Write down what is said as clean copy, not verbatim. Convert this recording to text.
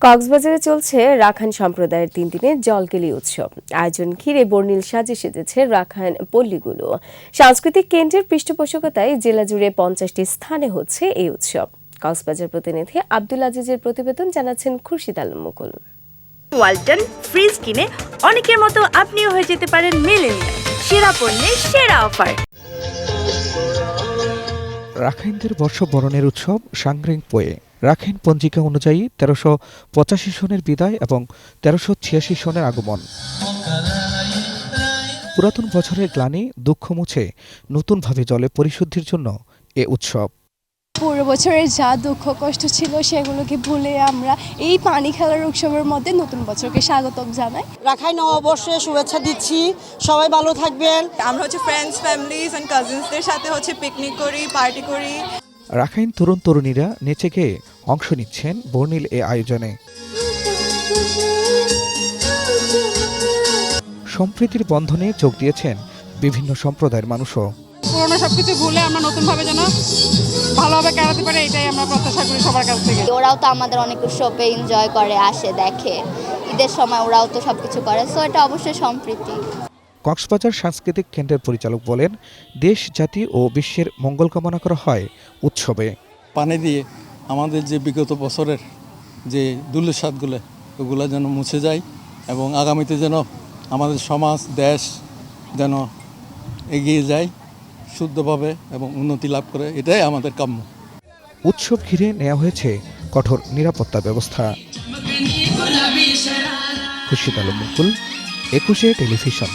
কক্সবাজারে চলছে রাখাইন সম্প্রদায়ের 3 দিনের জলকেলি উৎসব। আয়োজন ঘিরে বর্ণিল সাজে সেজেছে রাখাইন পল্লীগুলো। সাংস্কৃতিক কেন্দ্রের পৃষ্ঠপোষকতায় জেলা জুড়ে 50টি স্থানে হচ্ছে এই উৎসব। কক্সবাজার প্রতিনিধি আব্দুল আজিজের প্রতিবেদন, জানাচ্ছেন খুরশিদ আলম মুকুল। ওয়ালটন ফ্রিজ কিনে অনেকের মতো আপনিও হয়ে যেতে পারেন মিলেনিয়াল। সেরা পণ্যের সেরা অফার। রাখাইনদের বর্ষবরণের উৎসব সাংগ্রিং পোয়ে। রাখাইন পঞ্জিকা অনুযায়ী 1385 সনের বিদায় এবং 1386 সনের আগমন। পুরাতন বছরের গ্লানি দুঃখ মুছে নতুনভাবে জলে পরিশুদ্ধির জন্য এ উৎসব। পুরো বছরের যা দুঃখ কষ্ট ছিল সেগুলোকে ভুলে আমরা এই পানি খেলার উৎসবের মধ্যে নতুন বছরকে স্বাগতম জানাই। রাখাইন নববর্ষে শুভেচ্ছা দিচ্ছি, সবাই ভালো থাকবেন। আমরা ফ্রেন্ডস, ফ্যামিলিজ এন্ড কাজিনসদের সাথে পিকনিক করি, পার্টি করি। রাখাইন তরুণ তরুণীরা নেচে গেয়ে অংশ নিচ্ছেন বর্ণিল এ আয়োজনে। সম্প্রীতির বন্ধনে যোগ দিয়েছেন বিভিন্ন সম্প্রদায়ের মানুষও। পুরোনো সবকিছু ভুলে আমরা নতুনভাবে যেন ভালোভাবে কাটাতে পারি, এটাই আমরা প্রত্যাশা করি সবার কাছ থেকে। ওরাও তো আমাদের অনেক উৎসবে এনজয় করে, আসে, দেখে। ঈদের সময় ওরাও তো সবকিছু করে, সো এটা অবশ্যই সম্প্রীতি। কক্সবাজার সাংস্কৃতিক কেন্দ্রের পরিচালক বলেন, দেশ, জাতি ও বিশ্বের মঙ্গল কামনা করা হয় উৎসবে। পানি দিয়ে আমাদের যে বিগত বছরের যে দুর্দশাগুলো ওগুলো যেন মুছে যায় এবং আগামীতে যেন আমাদের সমাজ, দেশ যেন এগিয়ে যায় শুদ্ধভাবে এবং উন্নতি লাভ করে, এটাই আমাদের কাম্য। উৎসব ঘিরে নেওয়া হয়েছে কঠোর নিরাপত্তা ব্যবস্থা। খুরশিদ আলম মুকুল, 21 টেলিভিশন।